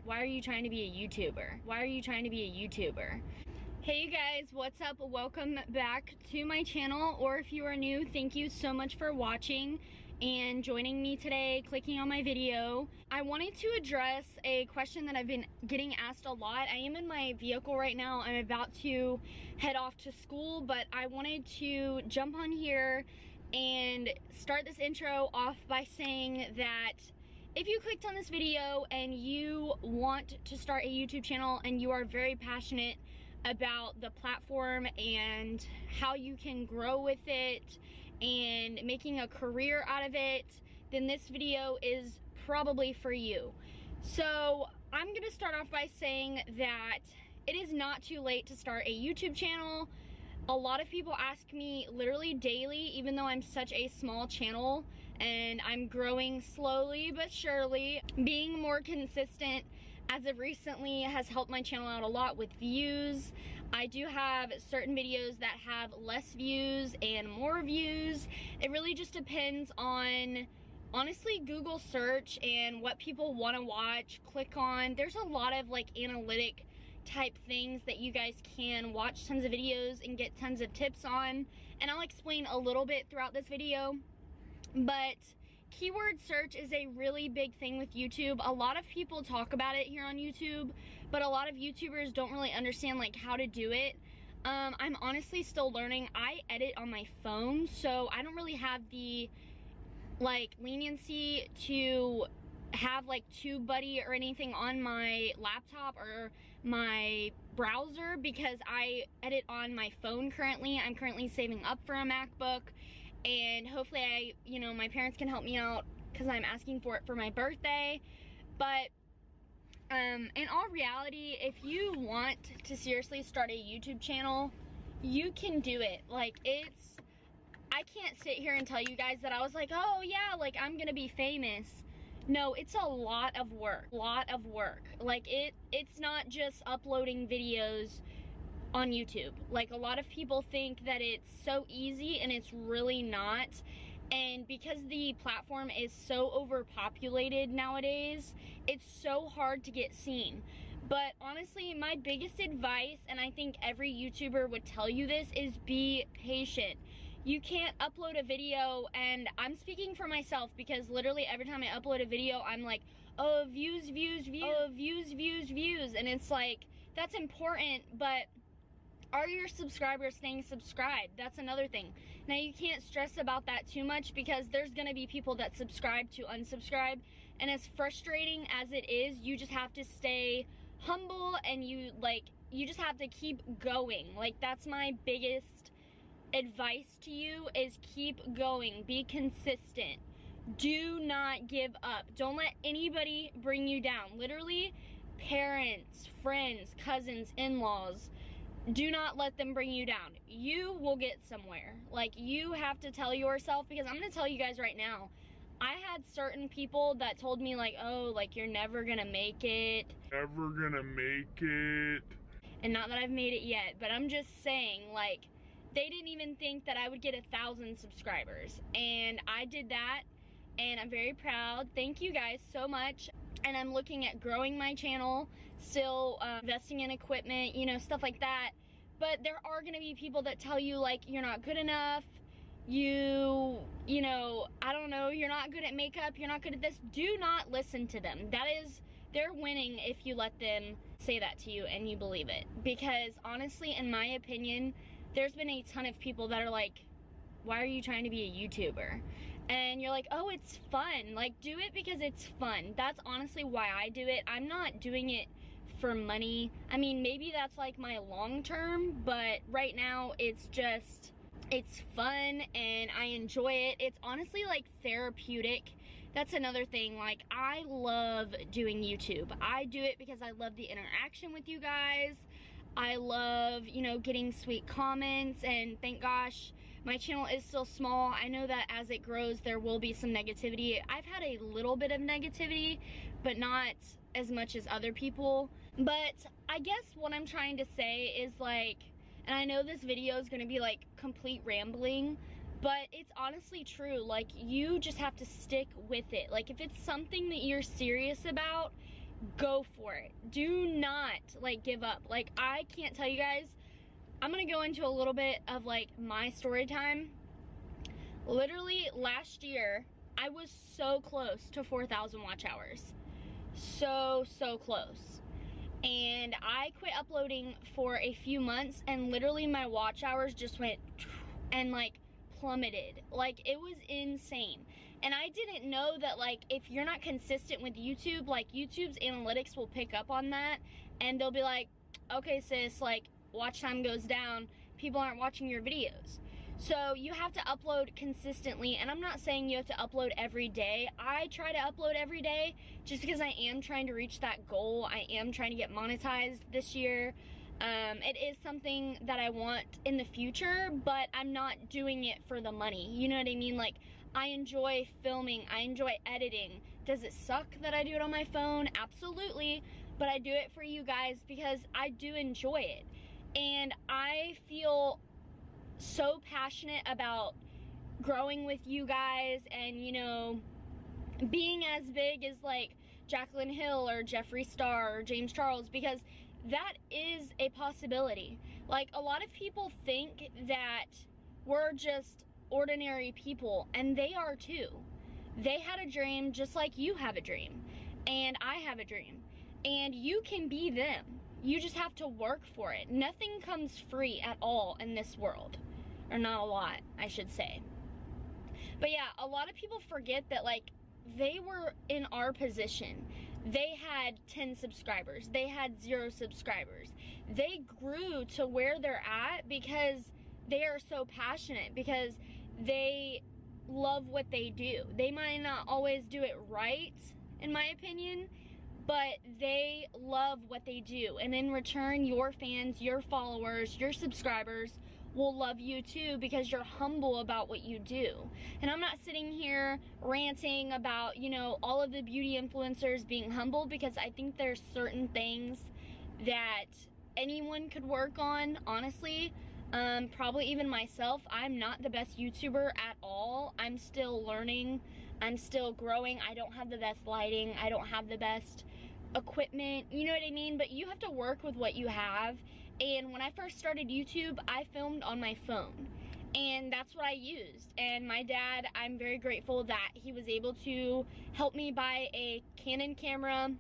why are you trying to be a YouTuber? Why are you trying to be a YouTuber? Hey you guys, what's up? Welcome back to my channel, or if you are new, thank you so much for watching and joining me today, clicking on my video. I wanted to address a question that I've been getting asked a lot. I am in my vehicle right now. I'm about to head off to school, but I wanted to jump on here and start this intro off by saying that if you clicked on this video and you want to start a YouTube channel and you are very passionate about the platform and how you can grow with it and making a career out of it, then this video is probably for you. So I'm gonna start off by saying that it is not too late to start a YouTube channel. A lot of people ask me literally daily, even though I'm such a small channel and I'm growing slowly but surely. Being more consistent as of recently has helped my channel out a lot with views. I do have certain videos that have less views and more views. It really just depends on, honestly, Google search and what people want to watch, click on. There's a lot of like analytic type things that you guys can watch tons of videos and get tons of tips on, and I'll explain a little bit throughout this video. But keyword search is a really big thing with YouTube. A lot of people talk about it here on YouTube, but a lot of YouTubers don't really understand like how to do it. I'm honestly still learning. I edit on my phone, so I don't really have the like leniency to have like TubeBuddy or anything on my laptop or my browser because I edit on my phone currently. I'm currently saving up for a MacBook, and hopefully my parents can help me out because I'm asking for it for my birthday. But in all reality, if you want to seriously start a YouTube channel, you can do it. Like, I can't sit here and tell you guys that I was like, oh yeah, like I'm gonna be famous. No, it's a lot of work, Like it's not just uploading videos on YouTube. Like, a lot of people think that it's so easy and it's really not. And because the platform is so overpopulated nowadays, it's so hard to get seen. But honestly, my biggest advice, and I think every YouTuber would tell you this, is be patient. You can't upload a video, and I'm speaking for myself because literally every time I upload a video, I'm like, oh, views, views, views, oh, views, views, views. And it's like, that's important, but are your subscribers staying subscribed? That's another thing. Now, you can't stress about that too much because there's gonna be people that subscribe to unsubscribe, and as frustrating as it is, you just have to stay humble and you just have to keep going. Like, that's my biggest advice to you, is keep going, be consistent, do not give up, don't let anybody bring you down. Literally, parents, friends, cousins, in-laws, do not let them bring you down. You will get somewhere. Like, you have to tell yourself, because I'm gonna tell you guys right now, I had certain people that told me like, oh, like you're never gonna make it. Never gonna make it. And not that I've made it yet, but I'm just saying, like, they didn't even think that I would get 1,000 subscribers. And I did that, and I'm very proud. Thank you guys so much. And I'm looking at growing my channel, still investing in equipment, stuff like that. But there are gonna be people that tell you like, you're not good enough, I don't know, you're not good at makeup, you're not good at this. Do not listen to them. They're winning if you let them say that to you and you believe it. Because honestly, in my opinion, there's been a ton of people that are like, why are you trying to be a YouTuber? And you're like, oh, it's fun. Like, do it because it's fun. That's honestly why I do it. I'm not doing it for money. I mean, maybe that's like my long term, but right now it's fun and I enjoy it. It's honestly like therapeutic. That's another thing. Like, I love doing YouTube. I do it because I love the interaction with you guys. I love, getting sweet comments, and thank gosh, my channel is still small. I know that as it grows, there will be some negativity. I've had a little bit of negativity, but not as much as other people. But I guess what I'm trying to say is like, and I know this video is gonna be like complete rambling, but it's honestly true. Like, you just have to stick with it. Like, if it's something that you're serious about, go for it. Do not like give up. Like, I can't tell you guys, I'm gonna go into a little bit of like my story time. Literally last year, I was so close to 4,000 watch hours. So close. And I quit uploading for a few months, and literally my watch hours just went and like plummeted. Like, it was insane. And I didn't know that, like, if you're not consistent with YouTube, like, YouTube's analytics will pick up on that, and they'll be like, okay, sis, like, watch time goes down, people aren't watching your videos. So you have to upload consistently, and I'm not saying you have to upload every day. I try to upload every day just because I am trying to reach that goal. I am trying to get monetized this year. It is something that I want in the future, but I'm not doing it for the money. You know what I mean? Like, I enjoy filming, I enjoy editing. Does it suck that I do it on my phone? Absolutely, but I do it for you guys because I do enjoy it. And I feel so passionate about growing with you guys and, you know, being as big as like Jaclyn Hill or Jeffree Star or James Charles, because that is a possibility. Like, a lot of people think that we're just ordinary people, and they are too. They had a dream just like you have a dream, and I have a dream, and you can be them. You just have to work for it. Nothing comes free at all in this world. Or not a lot, I should say. But yeah, a lot of people forget that, like, they were in our position. They had 10 subscribers. They had 0 subscribers. They grew to where they're at because they are so passionate, because they love what they do. They might not always do it right, in my opinion, but they love what they do. And in return, your fans, your followers, your subscribers will love you too, because you're humble about what you do. And I'm not sitting here ranting about, you know, all of the beauty influencers being humble, because I think there's certain things that anyone could work on, honestly. Probably even myself. I'm not the best YouTuber at all. I'm still learning. I'm still growing. I don't have the best lighting. I don't have the best equipment. You know what I mean? But you have to work with what you have. And when I first started YouTube, I filmed on my phone. And that's what I used. And my dad, I'm very grateful that he was able to help me buy a Canon camera.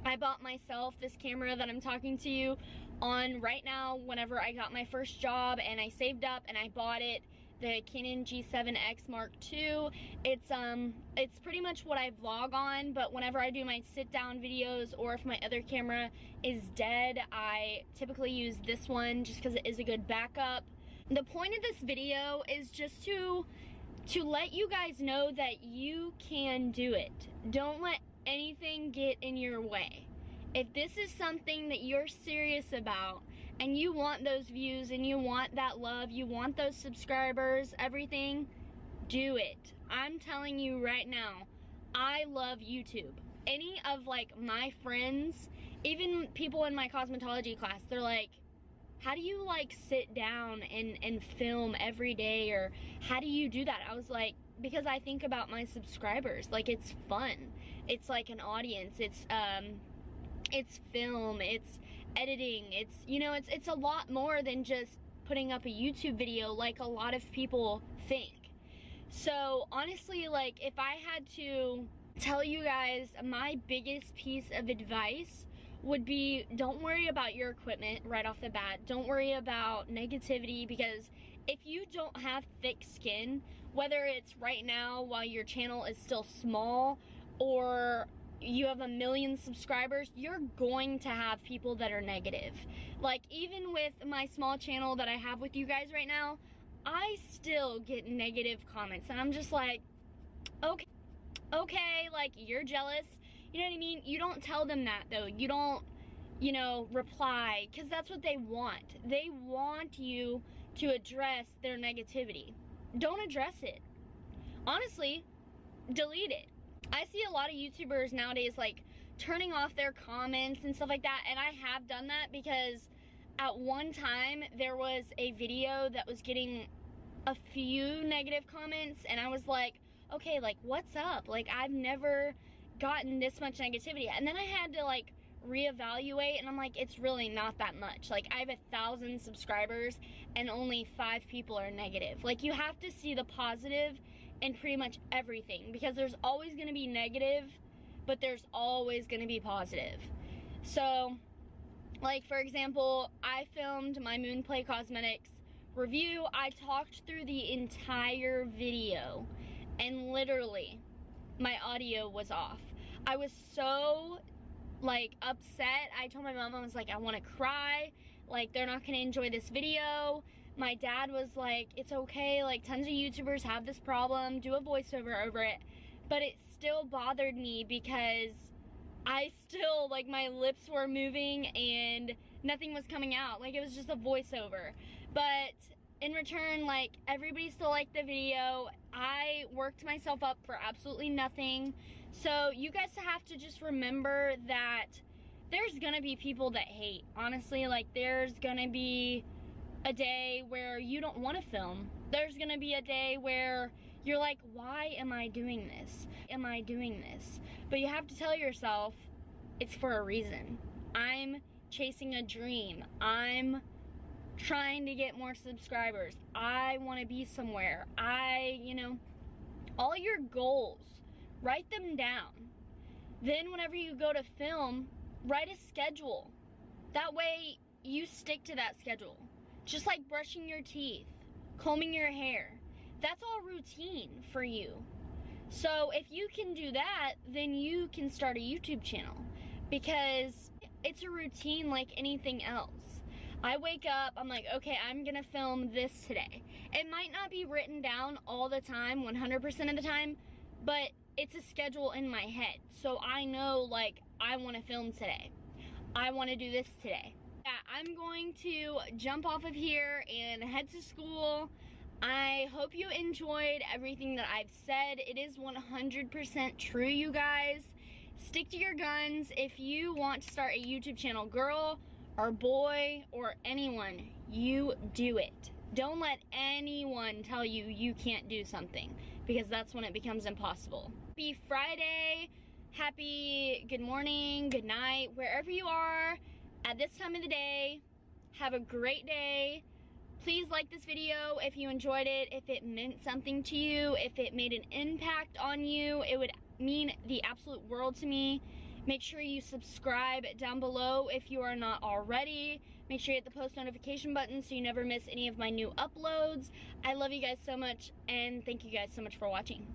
I bought myself this camera that I'm talking to you on right now whenever I got my first job, and I saved up and I bought it, the Canon G7X Mark II. It's pretty much what I vlog on, but whenever I do my sit down videos, or if my other camera is dead, I typically use this one just because it is a good backup. The point of this video is just to let you guys know that you can do it. Don't let anything get in your way. If this is something that you're serious about, and you want those views, and you want that love, you want those subscribers, everything, do it. I'm telling you right now, I love YouTube. Any of like my friends, even people in my cosmetology class, they're like, how do you like sit down and film every day, or how do you do that? I was like, because I think about my subscribers. Like, it's fun. It's like an audience. It's film, it's editing, it's, you know, it's a lot more than just putting up a YouTube video like a lot of people think. So honestly, like, if I had to tell you guys my biggest piece of advice would be, don't worry about your equipment right off the bat. Don't worry about negativity, because if you don't have thick skin, whether it's right now while your channel is still small, or you have 1 million subscribers, you're going to have people that are negative. Like, even with my small channel that I have with you guys right now, I still get negative comments, and I'm just like, okay, like, you're jealous. You know what I mean? You don't tell them that, though. You don't, you know, reply, because that's what they want. They want you to address their negativity. Don't address it. Honestly, delete it. I see a lot of YouTubers nowadays, like, turning off their comments and stuff like that, and I have done that because at one time there was a video that was getting a few negative comments, and I was like, okay, like, what's up? Like, I've never gotten this much negativity. And then I had to like reevaluate, and I'm like, it's really not that much. Like, I have 1,000 subscribers and only 5 people are negative. Like, you have to see the positive in pretty much everything, because there's always going to be negative, but there's always going to be positive. So, like, for example, I filmed my Moonplay Cosmetics review. I talked through the entire video, and literally, my audio was off. I was so, like, upset. I told my mom, I was like, I want to cry. Like, they're not going to enjoy this video. My dad was like, it's okay. Like, tons of YouTubers have this problem. Do a voiceover over it. But it still bothered me because I still, like, my lips were moving and nothing was coming out. Like, it was just a voiceover. But in return, like, everybody still liked the video. I worked myself up for absolutely nothing. So you guys have to just remember that there's gonna be people that hate. Honestly, like, there's gonna be a day where you don't want to film. There's gonna be a day where you're like, why am I doing this? Am I doing this? But you have to tell yourself, it's for a reason. I'm chasing a dream. I'm trying to get more subscribers. I want to be somewhere. You know, all your goals, write them down. Then whenever you go to film, write a schedule. That way you stick to that schedule. Just like brushing your teeth, combing your hair. That's all routine for you. So if you can do that, then you can start a YouTube channel, because it's a routine like anything else. I wake up, I'm like, okay, I'm gonna film this today. It might not be written down all the time, 100% of the time, but it's a schedule in my head. So I know, like, I wanna film today. I wanna do this today. Yeah, I'm going to jump off of here and head to school. I hope you enjoyed everything that I've said. It is 100% true, you guys. Stick to your guns. If you want to start a YouTube channel, girl or boy or anyone, you do it. Don't let anyone tell you you can't do something, because that's when it becomes impossible. Happy Friday, happy good morning, good night, wherever you are at this time of the day. Have a great day. Please like this video if you enjoyed it, if it meant something to you, if it made an impact on you. It would mean the absolute world to me. Make sure you subscribe down below if you are not already. Make sure you hit the post notification button so you never miss any of my new uploads. I love you guys so much, and thank you guys so much for watching.